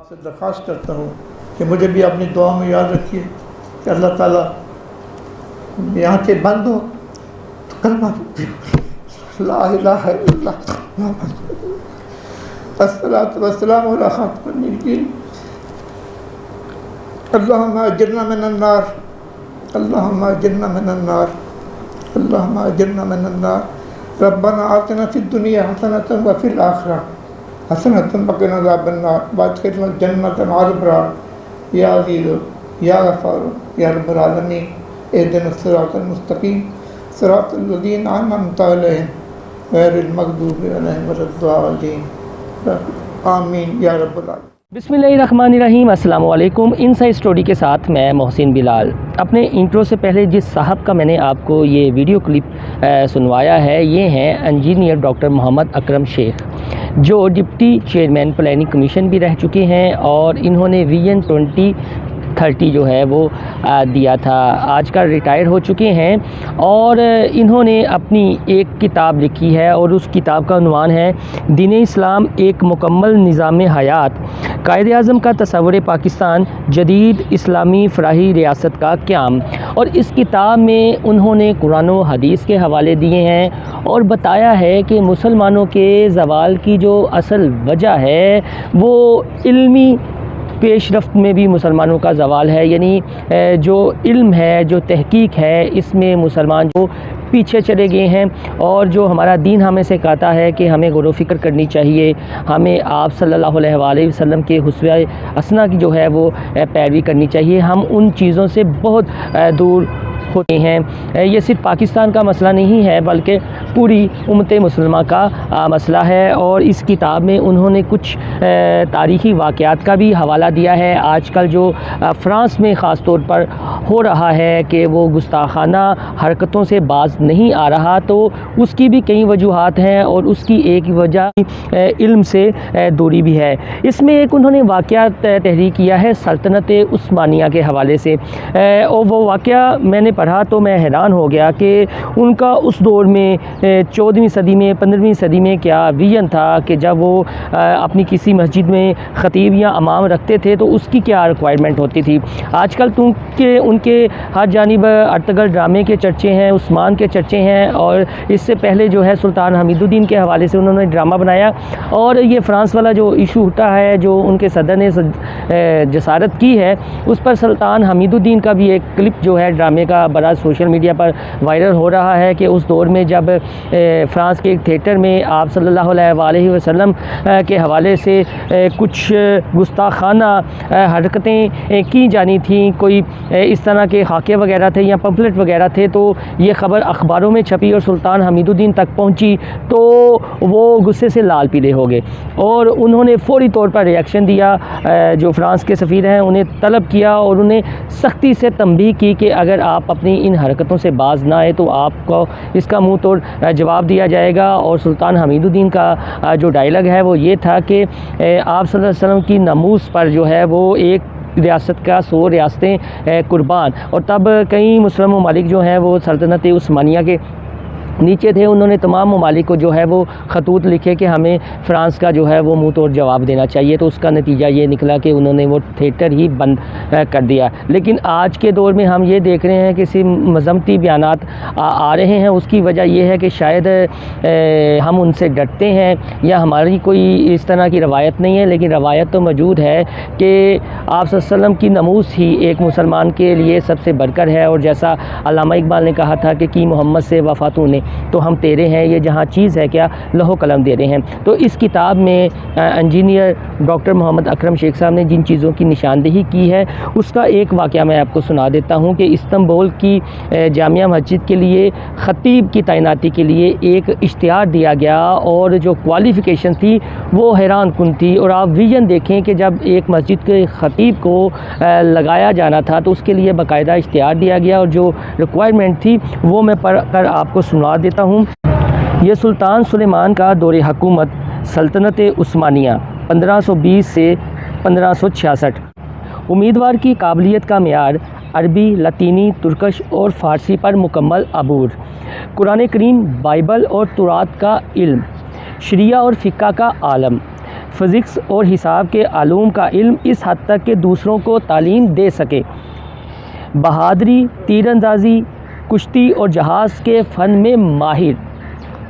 आपसे दरख्वास्त करता हूँ कि मुझे भी अपनी दुआ में याद रखिए कि अल्लाह ताला यहाँ के बंद हो तो कलमा ला इलाहा इल्लल्लाह अस्सलातु वस्सलामु अला खातिमिन नबिय्यीन अल्लाहुम्मा अजिरना मिनन नार अल्लाहुम्मा अजिरना मिनन नार अल्लाहुम्मा अजिरना मिनन नार रब्बना आतिना फिद दुनिया हसनतन व फिल आखिरह हसनतन वक़िना अज़ाबन नार वअदखिलना जन्नत मअल अबरार या अज़ीज़ या गफ़ार या रब्बल आलमीन इहदिना सिरातल मुस्तक़ीम सिरातल लज़ीना अनअमता अलैहिम गैरिल मग़दूबि अलैहिम वलद्दालीन आमीन या रब्बल आलमीन। बिस्मिल्लाहिर्रहमानिर्रहीम। अस्सलाम वालेकुम। इनसाइड स्टोरी के साथ मैं मोहसिन बिलाल। अपने इंट्रो से पहले जिस साहब का मैंने आपको ये वीडियो क्लिप सुनवाया है, ये हैं इंजीनियर डॉक्टर मोहम्मद अकरम शेख, जो डिप्टी चेयरमैन प्लानिंग कमीशन भी रह चुके हैं और इन्होंने विजन 2030 जो है वो दिया था। आजकल रिटायर हो चुके हैं और इन्होंने अपनी एक किताब लिखी है और उस किताब का उन्वान है दीन-ए इस्लाम एक मुकम्मल निज़ाम हयात, कायद-ए-आज़म का तस्वुर पाकिस्तान, जदीद इस्लामी फ़राही रियासत का क़याम। और इस किताब में उन्होंने कुरान व हदीस के हवाले दिए हैं और बताया है कि मुसलमानों के ज़वाल की जो असल वजह है वो इल्मी पेशरफ्त में भी मुसलमानों का ज़वाल है, यानी जो इल्म है, जो तहकीक है, इसमें मुसलमान जो पीछे चले गए हैं। और जो हमारा दीन हमें सिखाता है कि हमें गौर व फ़िक्र करनी चाहिए, हमें आप सल्लल्लाहु अलैहि वसल्लम के हुस्वे हसना की जो है वो पैरवी करनी चाहिए। हम उन चीज़ों से बहुत दूर होते हैं। ये सिर्फ पाकिस्तान का मसला नहीं है बल्कि पूरी उम्मत मुसलमान का मसला है। और इस किताब में उन्होंने कुछ तारीख़ी वाक़यात का भी हवाला दिया है। आजकल जो फ़्रांस में ख़ास तौर पर हो रहा है कि वो गुस्ताखाना हरकतों से बाज नहीं आ रहा, तो उसकी भी कई वजूहात हैं और उसकी एक वजह इल्म से दूरी भी है। इसमें एक उन्होंने वाक़या तहरीर किया है सल्तनत उस्मानिया के हवाले से, और वो वाक़या मैंने पढ़ा तो मैं हैरान हो गया कि उनका उस दौर में 14वीं सदी में 15वीं सदी में क्या विजन था कि जब वो अपनी किसी मस्जिद में ख़तीब या इमाम रखते थे तो उसकी क्या रिक्वायरमेंट होती थी। आजकल तो उनके हर जानिब अर्तगल ड्रामे के चर्चे हैं, उस्मान के चर्चे हैं, और इससे पहले जो है सुल्तान हमीदुद्दीन के हवाले से उन्होंने ड्रामा बनाया। और ये फ़्रांस वाला जो इशू उठा है, जो उनके सदर ने जसारत की है, उस पर सुल्तान हमीदुद्दीन का भी एक क्लिप जो है ड्रामे का बड़ा सोशल मीडिया पर वायरल हो रहा है कि उस दौर में जब फ़्रांस के एक थिएटर में आप सल्लल्लाहु अलैहि वसल्लम के हवाले से कुछ गुस्ताखाना हरकतें की जानी थी, कोई इस तरह के खाके वगैरह थे या पम्फलेट वगैरह थे, तो ये ख़बर अखबारों में छपी और सुल्तान हमीदुद्दीन तक पहुंची तो वो गुस्से से लाल पीले हो गए और उन्होंने फ़ौरी तौर पर रिएक्शन दिया। जो फ़्रांस के सफ़ीर हैं उन्हें तलब किया और उन्हें सख्ती से तंबीह की कि अगर आप अपनी इन हरकतों से बाज ना आए तो आपको इसका मुँह तोड़ जवाब दिया जाएगा। और सुल्तान हमीदुद्दीन का जो डायलॉग है वो ये था कि आप सल्लल्लाहु अलैहि वसल्लम की नमूस पर जो है वो एक रियासत का 100 रियासतें कुर्बान। और तब कई मुस्लिम ममालिक जो हैं वो सल्तनत उस्मानिया के नीचे थे, उन्होंने तमाम ममालिक को जो है वो ख़तूत लिखे कि हमें फ़्रांस का जो है वो मुँह तोड़ जवाब देना चाहिए। तो उसका नतीजा ये निकला कि उन्होंने वो थिएटर ही बंद कर दिया। लेकिन आज के दौर में हम ये देख रहे हैं कि सिर्फ मज़म्मती बयानात आ रहे हैं। उसकी वजह यह है कि शायद हम उनसे डरते हैं या हमारी कोई इस तरह की रवायत नहीं है, लेकिन रवायत तो मौजूद है कि आप सल्लल्लाहु अलैहि वसल्लम की नमूस ही एक मुसलमान के लिए सबसे बढ़कर है। और जैसा अल्लामा इकबाल ने कहा था कि मोहम्मद से वफ़ा तूने तो हम तेरे हैं, ये जहाँ चीज़ है क्या लहो कलम दे रहे हैं। तो इस किताब में इंजीनियर डॉक्टर मोहम्मद अकरम शेख साहब ने जिन चीज़ों की निशानदेही की है उसका एक वाक़या मैं आपको सुना देता हूँ कि इस्तांबुल की जामिया मस्जिद के लिए ख़तीब की तैनाती के लिए एक इश्तिहार दिया गया और जो क्वालिफ़िकेशन थी वो हैरान कुन थी। और आप विज़न देखें कि जब एक मस्जिद के ख़तीब को लगाया जाना था तो उसके लिए बाकायदा इश्तिहार दिया गया और जो रिक्वायरमेंट थी वो मैं पढ़ कर आपको सुना देता हूँ। ये सुल्तान सुलेमान का दौरे हुकूमत सल्तनत उस्मानिया 1520 से 1566। उम्मीदवार की काबिलियत का मेयार अरबी, लतीनी, तुर्कश और फ़ारसी पर मुकम्मल अबूर, कुरान करीम, बाइबल और तुरात का इल्म, शरिया और फ़िक़्ह का आलम, फ़िज़िक्स और हिसाब के आलूम का इल्म इस हद तक कि दूसरों को तालीम दे सके। बहादुरी, तीरंदाज़ी, कुश्ती और जहाज़ के फ़न में माहिर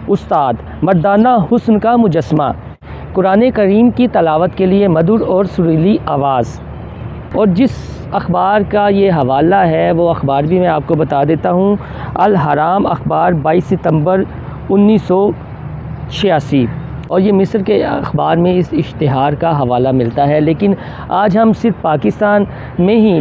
उस्ताद, मर्दाना हुस्न का मुजस्मा, कुरान करीम की तलावत के लिए मधुर और सुरीली आवाज़। और जिस अखबार का ये हवाला है वो अखबार भी मैं आपको बता देता हूँ। अल हराम अखबार 22 सितंबर 1986, और ये मिस्र के अखबार में इस इश्तिहार का हवाला मिलता है। लेकिन आज हम सिर्फ पाकिस्तान में ही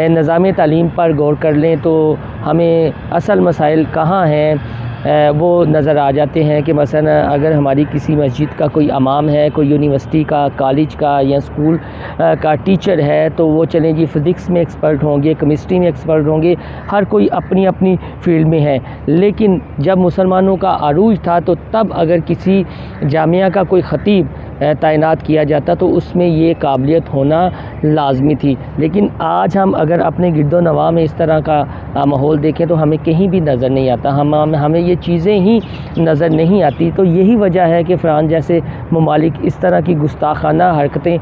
निज़ाम तालीम पर गौर कर लें तो हमें असल मसाइल कहाँ हैं वो नज़र आ जाते हैं कि मसलन अगर हमारी किसी मस्जिद का कोई इमाम है, कोई यूनिवर्सिटी का, कॉलेज का या स्कूल का टीचर है, तो वो चलें जी फ़िज़िक्स में एक्सपर्ट होंगे, केमिस्ट्री में एक्सपर्ट होंगे, हर कोई अपनी अपनी फ़ील्ड में है। लेकिन जब मुसलमानों का अरूज था तो तब अगर किसी जामिया का कोई ख़तीब तैनात किया जाता तो उसमें ये काबिलियत होना लाजमी थी। लेकिन आज हम अगर अपने गिरदो नवा में इस तरह का माहौल देखें तो हमें कहीं भी नज़र नहीं आता, हमें ये चीज़ें ही नज़र नहीं आती। तो यही वजह है कि फ़्रांस जैसे ममालिक इस तरह की गुस्ताखाना हरकतें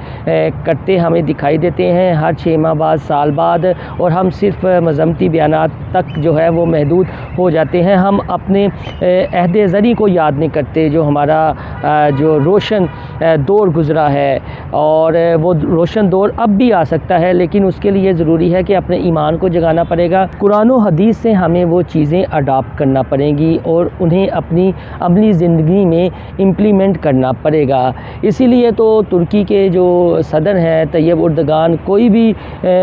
करते हमें दिखाई देते हैं हर 6 माह बाद, साल बाद, और हम सिर्फ़ मज़म्मती बयानात तक जो है वो महदूद हो जाते हैं। हम अपने अहद ज़री को याद नहीं करते, जो हमारा जो रोशन दौर गुज़रा है, और वो रोशन दौर अब भी आ सकता है, लेकिन उसके लिए ज़रूरी है कि अपने ईमान को जगाना पड़ेगा। कुरान और हदीस से हमें वो चीज़ें अडॉप्ट करना पड़ेंगी और उन्हें अपनी अमली ज़िंदगी में इम्प्लीमेंट करना पड़ेगा। इसीलिए तो तुर्की के जो सदर हैं तैयब उर्दगान, कोई भी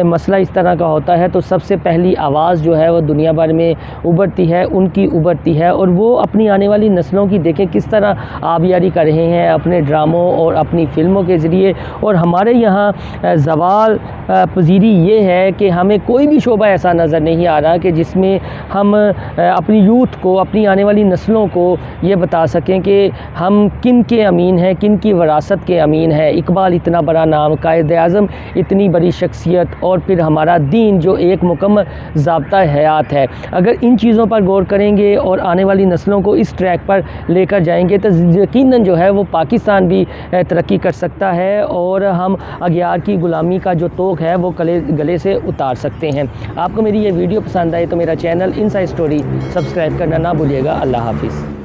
मसला इस तरह का होता है तो सबसे पहली आवाज़ जो है वो दुनिया भर में उभरती है, उनकी उभरती है, और वो अपनी आने वाली नस्लों की देखें किस तरह आबियारी कर रहे हैं अपने ड्रामों और अपनी फ़िल्मों के ज़रिए। और हमारे यहाँ ज़वाल पजीरी ये है कि हमें कोई भी शोबा ऐसा नज़र नहीं आ रहा कि जिसमें हम अपनी यूथ को, अपनी आने वाली नस्लों को ये बता सकें कि हम किन के अमीन हैं, किन की वरासत के अमीन हैं। इकबाल इतना बड़ा नाम, कायद आज़म इतनी बड़ी शख्सियत, और फिर हमारा दीन जो एक मुकम्मल ज़ाब्ता हयात है। अगर इन चीज़ों पर गौर करेंगे और आने वाली नस्लों को इस ट्रैक पर लेकर जाएंगे तो यकीनन जो है वो पाकिस्तान भी तरक्की कर सकता है और हम अगियार की ग़ुलामी का जो तोक है वो गले से उतार सकते हैं। आपको मेरी ये वीडियो पसंद आए तो मेरा चैनल इनसाइड स्टोरी सब्सक्राइब करना ना भूलिएगा। अल्लाह हाफ़िज़।